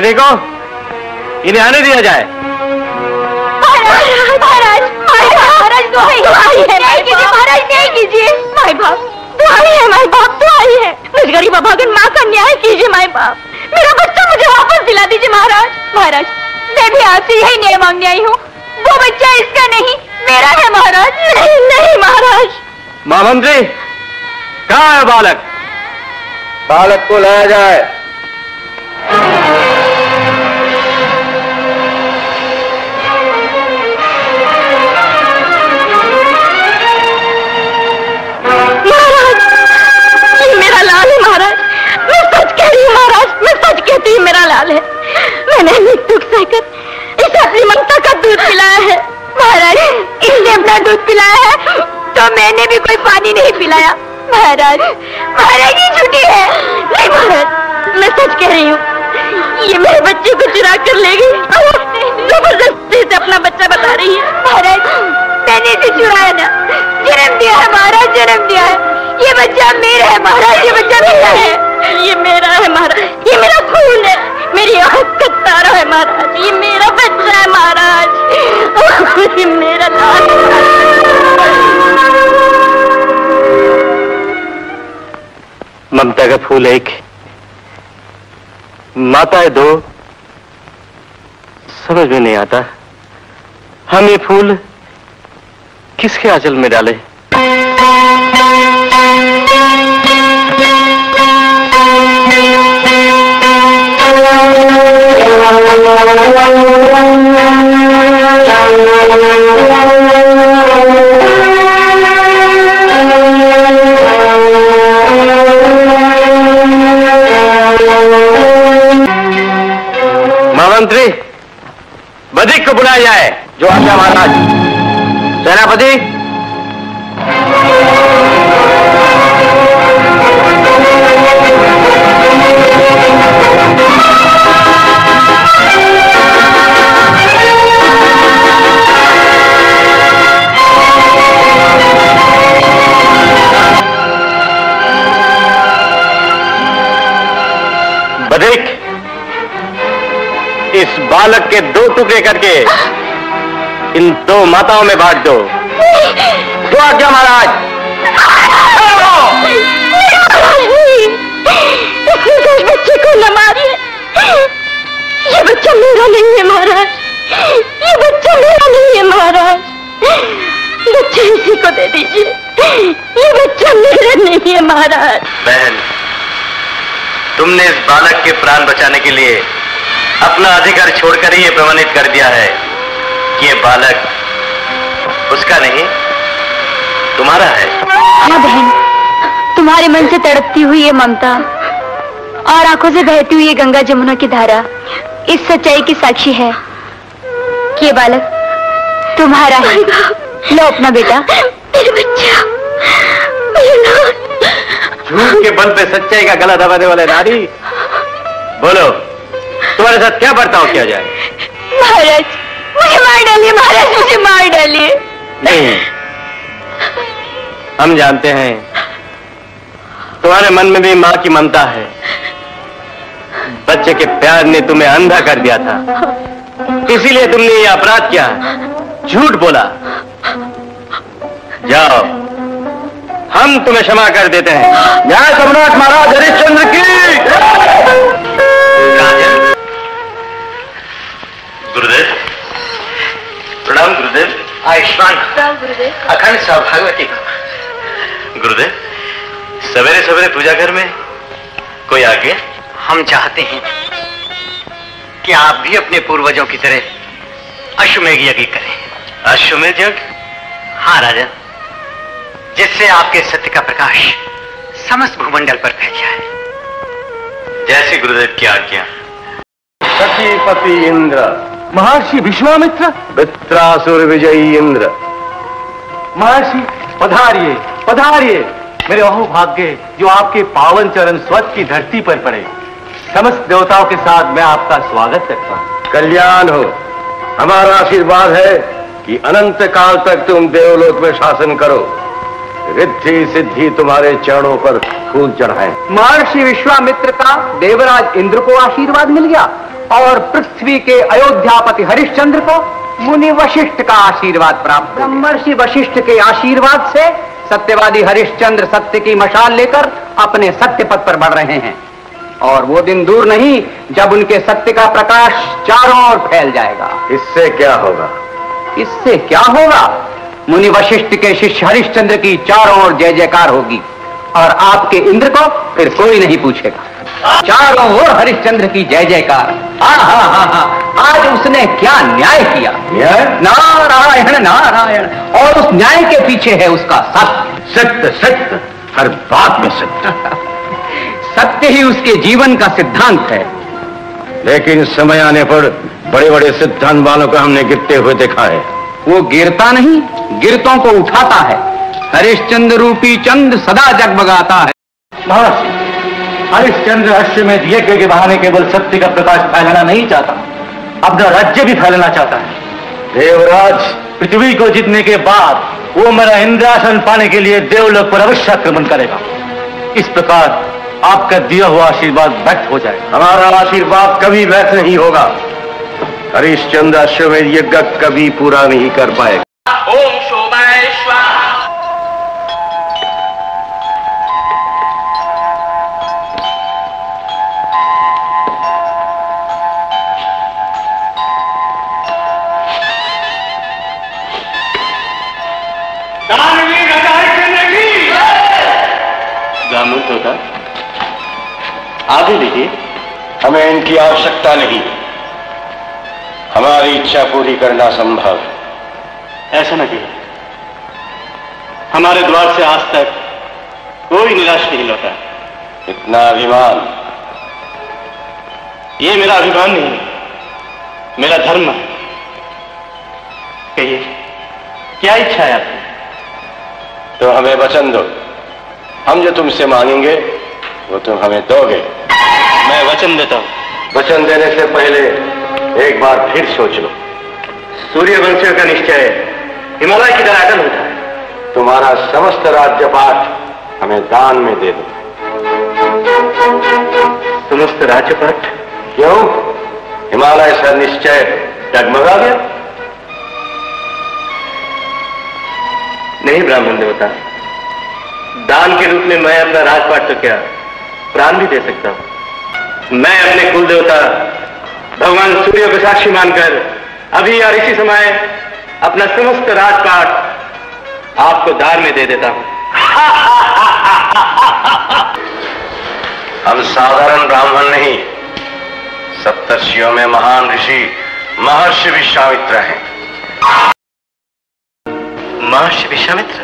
कहने को इन्हें आने दिया जाए। महाराज महाराज महाराज दुआई है, नहीं कीजिए महाराज, नहीं कीजिए। माई बाप दुआई है, माई बाप दुआई है। मुझ गरीब अभागन माँ का न्याय कीजिए माई बाप, मेरा बच्चा मुझे वापस दिला दीजिए महाराज। महाराज मैं भी आपसे यही न्याय मांगने आई हूँ, वो बच्चा इसका नहीं मेरा है महाराज। नहीं नहीं महाराज। महामंत्री कहाँ है बालक? बालक को लाया जाए। मेरा लाल है महाराज, मैं सच कह रही हूँ महाराज, मैं सच कहती हूँ मेरा लाल है। मैंने अनेक दुख सहकर इसे अपनी ममता का दूध पिलाया है महाराज, इसने अपना दूध पिलाया है तो मैंने भी कोई पानी नहीं पिलाया महाराज। महाराज ये झूठी है। नहीं महाराज मैं सच कह रही हूँ, ये मेरे बच्चे को चुरा कर ले गई, जबरदस्ती से अपना बच्चा बता रही है। महाराज मैंने इसे चुराया ना, जन्म दिया है महाराज, जन्म दिया है। ये बच्चा मेरा है महाराज, ये बच्चा मेरा है, ये मेरा है महाराज, ये मेरा खून है, मेरी आँख का तारा है महाराज, ये मेरा बच्चा है महाराज, ये मेरा लाल है। ममता का फूल एक, माता है दो, समझ में नहीं आता हम ये फूल किसके आंचल में डाले। महामंत्री बधिक को बुलाया जाए। जो आज्ञा महाराज। सेनापति बधिक इस बालक के 2 टुकड़े करके इन 2 माताओं में बांट दो। जो आज्ञा महाराज। इस बच्चे को न मारिए, ये बच्चा मेरा नहीं है महाराज, ये बच्चा मेरा नहीं है महाराज, बच्चे इसी को दे दीजिए, ये बच्चा मेरा नहीं है महाराज। बहन तुमने इस बालक के प्राण बचाने के लिए अपना अधिकार छोड़कर ही ये प्रमाणित कर दिया है कि ये बालक उसका नहीं तुम्हारा है। हाँ बहन, तुम्हारे मन से तड़पती हुई ये ममता और आंखों से बहती हुई ये गंगा जमुना की धारा इस सच्चाई की साक्षी है कि ये बालक तुम्हारा है। लो अपना बेटा। मेरे बच्चा, झूठ के बल पे सच्चाई का गला दबाने वाले नारी, बोलो तुम्हारे साथ क्या बर्ताव किया जाए? महाराज मुझे मार डालिए, महाराज मुझे मार डालिए। नहीं, हम जानते हैं तुम्हारे मन में भी माँ की ममता है। बच्चे के प्यार ने तुम्हें अंधा कर दिया था, इसीलिए तुमने ये अपराध किया, झूठ बोला। जाओ, हम तुम्हें क्षमा कर देते हैं। न्याय सम्राट महाराज हरिश्चंद्र की। गुरुदेव प्रणाम। गुरुदेव आयुष्मान गुरुदेव। अखंड सौभाग्यवती। गुरुदेव सवेरे सवेरे पूजा घर में कोई आगे? हम चाहते हैं कि आप भी अपने पूर्वजों की तरह अश्वमेध यज्ञ करें। अश्वमेध यज्ञ? हाँ राजन, जिससे आपके सत्य का प्रकाश समस्त भूमंडल पर फैल जाए। जैसे गुरुदेव की आज्ञा। सखीपति इंद्र, महर्षि विश्वामित्र, वित्रासुर विजयी इंद्र। महर्षि पधारिए पधारिए। मेरे अहोभाग्य जो आपके पावन चरण स्वर्ग की धरती पर पड़े। समस्त देवताओं के साथ मैं आपका स्वागत करता हूँ। कल्याण हो। हमारा आशीर्वाद है कि अनंत काल तक तुम देवलोक में शासन करो। रिद्धि सिद्धि तुम्हारे चरणों पर फूल चढ़ाएं। महर्षि विश्वामित्र का देवराज इंद्र को आशीर्वाद मिल गया और पृथ्वी के अयोध्यापति हरिश्चंद्र को मुनि वशिष्ठ का आशीर्वाद प्राप्त। ब्रह्मर्षि वशिष्ठ के आशीर्वाद से सत्यवादी हरिश्चंद्र सत्य की मशाल लेकर अपने सत्य पथ पर बढ़ रहे हैं, और वो दिन दूर नहीं जब उनके सत्य का प्रकाश चारों ओर फैल जाएगा। इससे क्या होगा? इससे क्या होगा? मुनि वशिष्ठ के शिष्य हरिश्चंद्र की चारों ओर जय जयकार होगी, और आपके इंद्र को फिर कोई नहीं पूछेगा। चारों ओर हरिश्चंद्र की जय जयकार। आज उसने क्या न्याय किया! नारायण नारायण। और उस न्याय के पीछे है उसका सत्य। सत्य सत्य, हर बात में सत्य। सत्य ही उसके जीवन का सिद्धांत है। लेकिन समय आने पर बड़े बड़े सिद्धांत वालों को हमने गिरते हुए देखा है। वो गिरता नहीं, गिरतों को उठाता है। हरिश्चंद्र रूपी चंद सदा जगमगाता है। महर्षि, हरिश्चंद्र अश्वमेध यज्ञ के बहाने केवल सत्य का प्रकाश फैलाना नहीं चाहता, अपना राज्य भी फैलाना चाहता है। देवराज, पृथ्वी को जीतने के बाद वो मेरा इंद्रासन पाने के लिए देवलोक पर अवश्य आक्रमण करेगा। इस प्रकार आपका दिया हुआ आशीर्वाद व्यक्त हो जाएगा। हमारा आशीर्वाद कभी व्यर्थ नहीं होगा। हरिश्चंद्र अश्वमेध यज्ञ कभी पूरा नहीं कर पाएगा। ओम शोभाय स्वाहा। होता आगे लीजिए। हमें इनकी आवश्यकता नहीं, हमारी इच्छा पूरी करना संभव। ऐसा न कीजिए, हमारे द्वार से आज तक कोई निराश नहीं लौटा। इतना अभिमान? ये मेरा अभिमान नहीं, मेरा धर्म है। कहिए, क्या इच्छा है आपकी? तो हमें वचन दो, हम जो तुमसे मांगेंगे वो तुम हमें दोगे। मैं वचन देता हूं। वचन देने से पहले एक बार फिर सोच लो। सूर्यवंशियों का निश्चय हिमालय की तरह अटल होता है। तुम्हारा समस्त राज्यपाठ हमें दान में दे दो। समस्त राज्यपाठ? क्यों? हिमालय से निश्चय डगमगा गया? नहीं ब्राह्मण देवता, दान के रूप में मैं अपना राजपाट तो क्या प्राण भी दे सकता हूं। मैं अपने कुल देवता भगवान सूर्य को साक्षी मानकर अभी और इसी समय अपना समस्त राजपाट आपको दान में दे देता हूं। हम साधारण ब्राह्मण नहीं, सप्तर्षियों में महान ऋषि महर्षि विश्वामित्र हैं। महर्षि विश्वामित्र?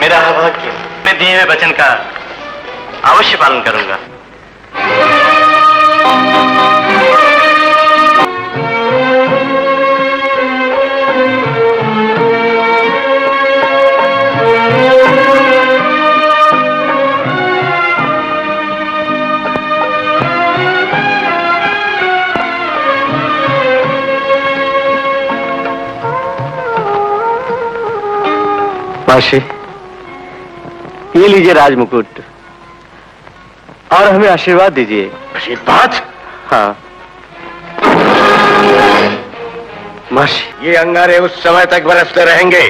मेरा भाग्य। मैं दिए हुए वचन का अवश्य पालन करूंगा। महर्षि, ये लीजिए राजमुकुट और हमें आशीर्वाद दीजिए। आशीर्वाद? हाँ महर्षि। ये अंगारे उस समय तक बरसते रहेंगे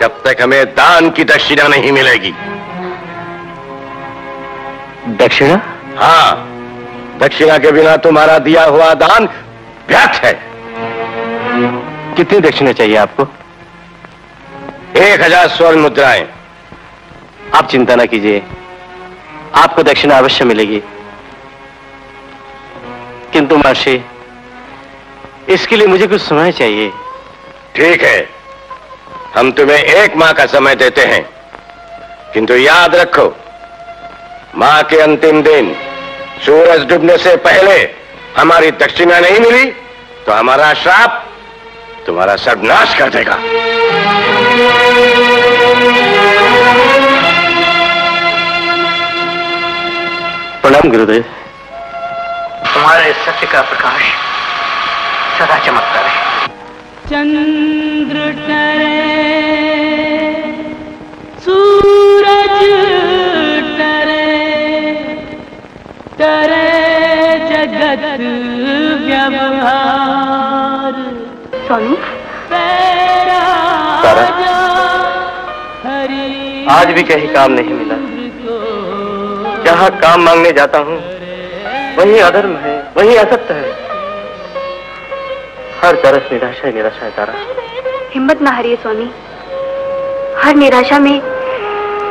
जब तक हमें दान की दक्षिणा नहीं मिलेगी। दक्षिणा? हाँ, दक्षिणा के बिना तुम्हारा दिया हुआ दान व्यर्थ है। कितनी दक्षिणा चाहिए आपको? 1000 स्वर्ण मुद्राएं। आप चिंता ना कीजिए, आपको दक्षिणा अवश्य मिलेगी। किंतु महर्षि, इसके लिए मुझे कुछ समय चाहिए। ठीक है, हम तुम्हें 1 माह का समय देते हैं, किंतु याद रखो, माह के अंतिम दिन सूरज डूबने से पहले हमारी दक्षिणा नहीं मिली तो हमारा श्राप तुम्हारा सर्वनाश कर देगा। प्रणाम गुरुदेव। तुम्हारे सत्य का प्रकाश सदा चमकता रहे। चंद्र टरे, सूरज टरे, टरे गलत व्यवहार। स्वामी तारा, आज भी कहीं काम नहीं मिला। जहाँ काम मांगने जाता हूँ वही अधर्म है, वही असत्य है। हर तरफ निराशा ही निराशा है तारा। हिम्मत ना हारिए स्वामी, हर निराशा में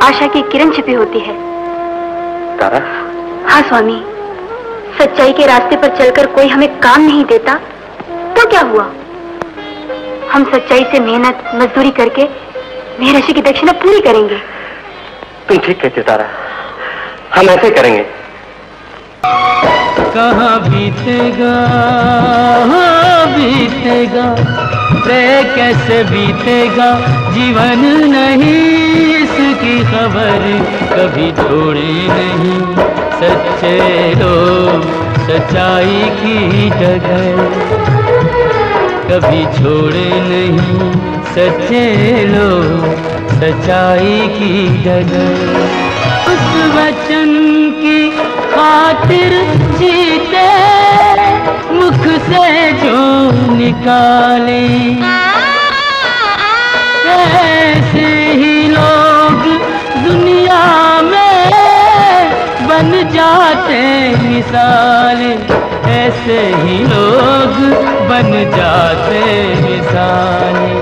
आशा की किरण छिपी होती है। तारा? हाँ स्वामी, सच्चाई के रास्ते पर चलकर कोई हमें काम नहीं देता तो क्या हुआ? हम सच्चाई से मेहनत मजदूरी करके महर्षि की दक्षिणा पूरी करेंगे। तुम ठीक कहते हो तारा, हम ऐसे करेंगे। कहाँ बीतेगा बीतेगा रे, कैसे बीतेगा जीवन नहीं इसकी खबर। कभी छोड़े नहीं सच्चे लोग सच्चाई की जगह, कभी छोड़े नहीं सच्चे लोग सच्चाई की जगह। उस वचन की खातिर जीते मुख से जो निकाले, ऐसे ही लोग दुनिया में बन जाते मिसालें, ऐसे ही लोग बन जाते मिसालें।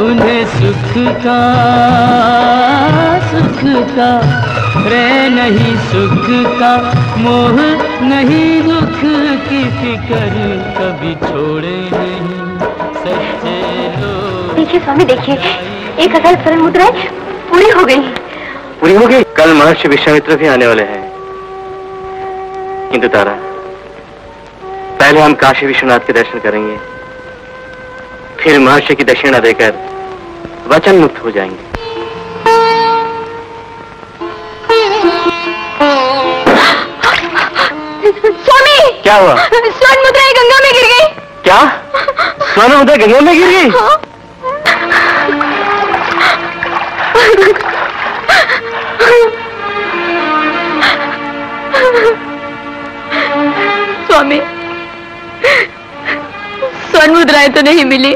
उन्हें सुख का रे नहीं, सुख का मोह नहीं, दुख की फिक्र कभी छोड़े नहीं सच्चे लोग। देखिए स्वामी, देखिए 1000 स्वर्ण मुद्राएं पूरी हो गई। पूरी हो गई? कल महर्षि विश्वामित्र भी आने वाले हैं। किंतु तारा, पहले हम काशी विश्वनाथ के दर्शन करेंगे, फिर महर्षि की दक्षिणा देकर वचन मुक्त हो जाएंगे। स्वामी! क्या हुआ? स्वर्ण मुद्राएं गंगा में गिर गई। क्या? स्वर्ण मुद्रा गंगा में गिर गई? हाँ। स्वामी, स्वर्ण मुद्राएं तो नहीं मिली,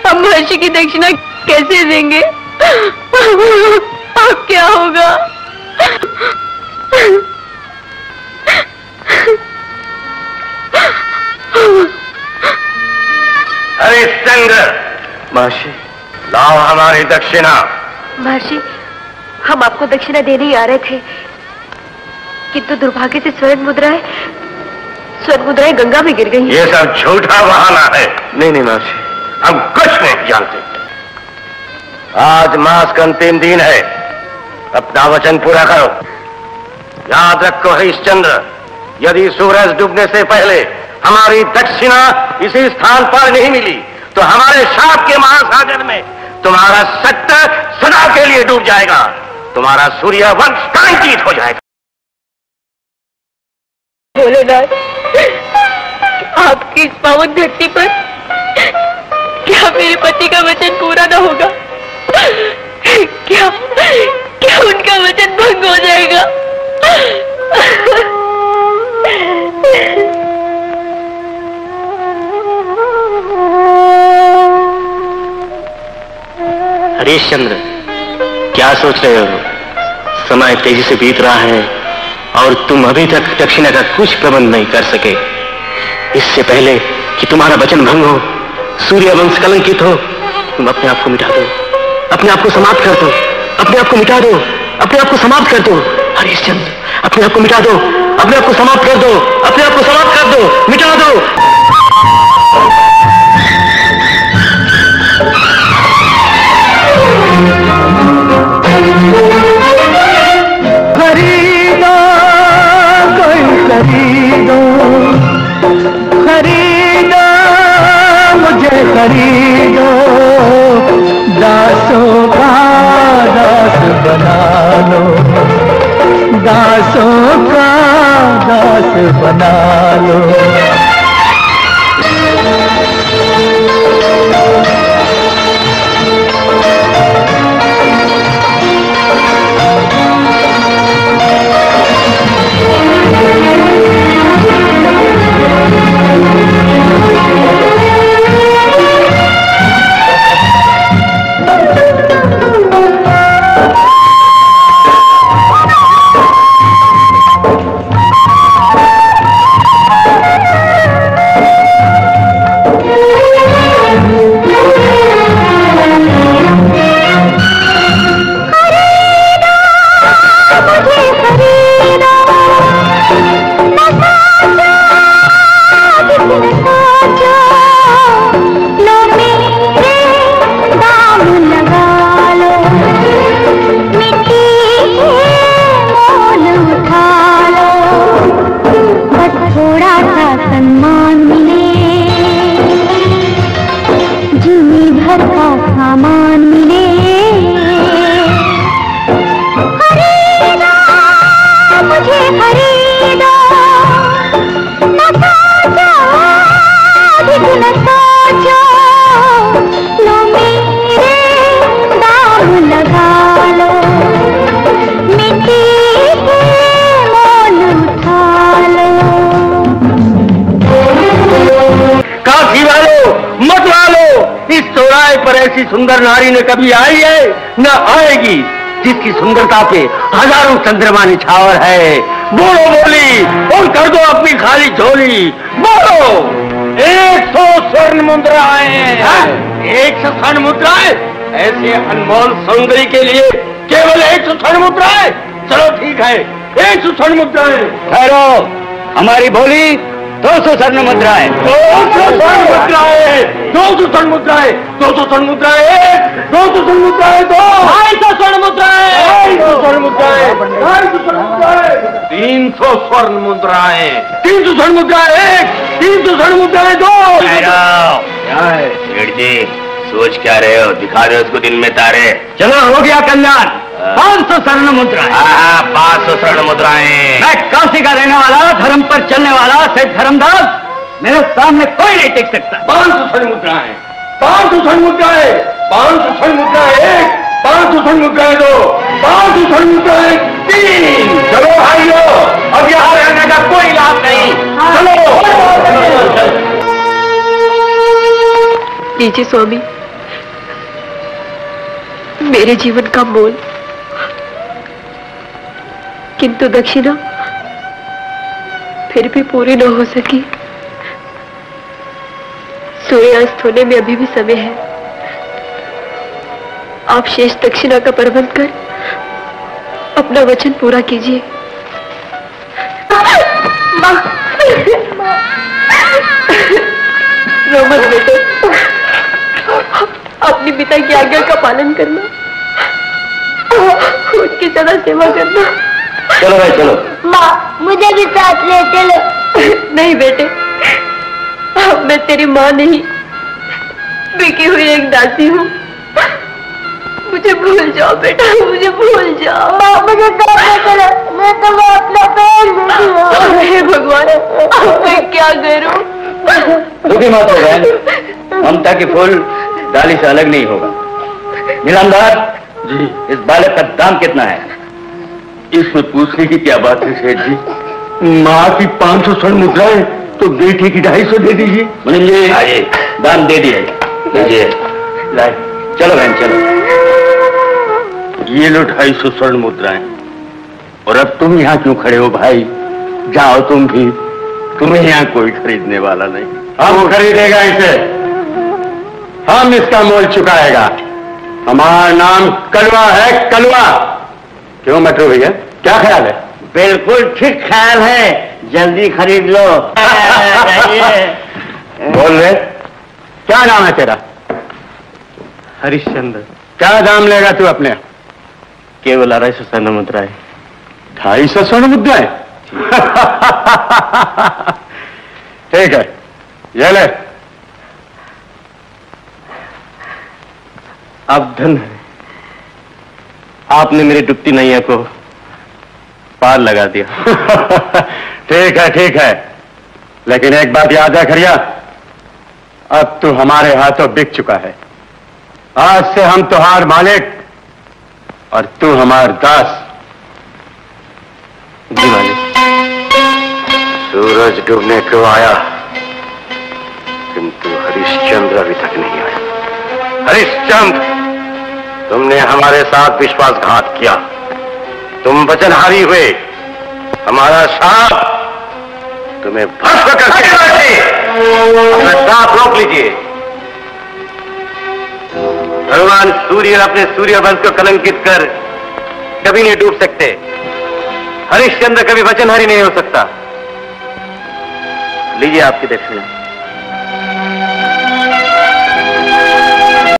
हम महर्षि की दक्षिणा कैसे देंगे? अब क्या होगा? हरिश्चंद्र! महर्षि, लाओ हमारी दक्षिणा। महर्षि, हम आपको दक्षिणा देने ही आ रहे थे, किंतु दुर्भाग्य से स्वर्ण मुद्राएं गंगा में गिर गई। ये सब झूठा बहाना है। नहीं नहीं महर्षि, हम कुछ नहीं जानते। आज मास का अंतिम दिन है, अपना वचन पूरा करो। याद रखो हरिश्चंद्र, यदि सूरज डूबने से पहले हमारी दक्षिणा इसी स्थान पर नहीं मिली तो हमारे शाप के महासागर में तुम्हारा सत्य सदा के लिए डूब जाएगा, तुम्हारा सूर्यवंश कांचित हो जाएगा। भोलेनाथ, आपकी इस पावन धरती पर क्या मेरे पति का वचन पूरा न होगा? क्या उनका वचन भंग हो जाएगा? हरिश्चंद्र, क्या सोच रहे हो? समय तेजी से बीत रहा है और तुम अभी तक दक्षिणा का कुछ प्रबंध नहीं कर सके। इससे पहले कि तुम्हारा वचन भंग हो, सूर्यवंश कलंकित हो, तुम अपने आप को मिटा दो, अपने आप को समाप्त कर दो, अपने आप को मिटा दो, अपने आप को समाप्त कर दो। हरिश्चंद्र, अपने आप को मिटा दो, अपने आप को समाप्त कर दो, अपने आप को समाप्त कर दो, मिटा दो। खरीदो कोई खरीदो, खरीदो मुझे खरीदो, दासों का दास बना लो, दासों का दास बना लो। जैसी सुंदर नारी ने कभी आई है न आएगी, जिसकी सुंदरता पे हजारों चंद्रमा निछावर है। बोलो बोली और कर दो अपनी खाली झोली। बोलो 100 स्वर्ण मुद्राएं। 100 स्वर्ण मुद्राएं? ऐसे अनमोल सौंदर्य के लिए केवल 100 स्वर्ण मुद्राएं? चलो ठीक है, 100 स्वर्ण मुद्राएं। ठहरो, हमारी बोली 200 स्वर्ण मुद्राएं। 200 स्वर्ण मुद्राएं। 200 स्वर्ण मुद्राएं। 200 स्वर्ण मुद्राएं। 200 स्वर्ण मुद्राएं। 250 स्वर्ण मुद्राएं। 250 स्वर्ण मुद्राएं। 250 स्वर्ण मुद्राएं। 300 स्वर्ण मुद्राएं। 300 स्वर्ण मुद्राएं। 300 स्वर्ण मुद्राएं। 2 सेठ जी सोच क्या रहे हो? दिखा रहे हो उसको दिन में तारे। चलो हो गया कल्याण। 500 स्वर्ण मुद्राएं। 500 स्वर्ण मुद्राएं। मैं काशी का रहने वाला, धर्म पर चलने वाला सेठ धर्मदास, मेरे सामने कोई नहीं टिक सकता। 500 स्वर्ण मुद्राएं। 500 स्वर्ण मुद्राएं। 500 स्वर्ण मुद्राएं। 500 स्वर्ण मुद्राएं। 2 500 स्वर्ण मुद्राएं। 3। चलो भाइयों, अब यहाँ रहने का कोई लाभ नहीं। चलो। लीजिए स्वामी, मेरे जीवन का मोल, किंतु दक्षिणा फिर भी पूरी न हो सकी। सूर्यास्त होने में अभी भी समय है। आप शेष दक्षिणा का प्रबंध कर अपना वचन पूरा कीजिए। रो मत बेटे, अपनी पिता की आज्ञा का पालन करना, उसकी सदा सेवा करना। चलो भाई चलो। माँ मुझे भी साथ ले चलो। नहीं बेटे, अब मैं तेरी माँ नहीं, बिकी हुई एक दासी हूँ। मुझे भूल जाओ बेटा, मुझे भूल जाओ। माँ मुझे साथ ले चलो, मैं तो अपना पैर नहीं। हे भगवान, मैं क्या करूँ? दुखी मत हो बहन, ममता की फूल डाली से अलग नहीं होगा। नीलामदार जी, इस बालक का दाम कितना है? इसमें पूछने की क्या बात है सेठ जी? माँ की 500 स्वर्ण मुद्राएं तो बेटे की 250 दे दीजिए। मुनीम जी आइए, दाम दे दिए। लीजिए, लाए। चलो बहन चलो। ये लो 250 स्वर्ण मुद्राएं। और अब तुम यहाँ क्यों खड़े हो भाई? जाओ तुम भी, तुम्हें यहाँ कोई खरीदने वाला नहीं। हम खरीदेगा इसे, हम इसका मोल चुकाएगा। हमारा नाम कलवा है, कलवा। क्यों मटरू भैया, क्या ख्याल है? बिल्कुल ठीक ख्याल है, जल्दी खरीद लो। बोल रहे, क्या नाम है तेरा? हरिश्चंद्र। क्या दाम लेगा तू अपने? केवल 250 स्वर्ण मुद्राएं। 250 स्वर्ण मुद्राएं? ठीक है, ये ले। आप धन है, आपने मेरी डूबती नैया को पार लगा दिया। ठीक है, लेकिन एक बात याद है खरिया, अब तू हमारे हाथों बिक चुका है। आज से हम तुम्हार मालिक और तू हमार दास। जी मालिक। सूरज डूबने को आया, किंतु हरिश्चंद्र अभी तक नहीं आया। हरिश्चंद्र, तुमने हमारे साथ विश्वासघात किया, तुम वचनहारी हुए। हमारा शाप तुम्हें भस्म करके अपना साथ रोक लीजिए। भगवान सूर्य अपने सूर्य वंश को कलंकित कर कभी नहीं डूब सकते। हरिश्चंद्र कभी वचनहारी नहीं हो सकता। लीजिए आपकी दक्षिणा।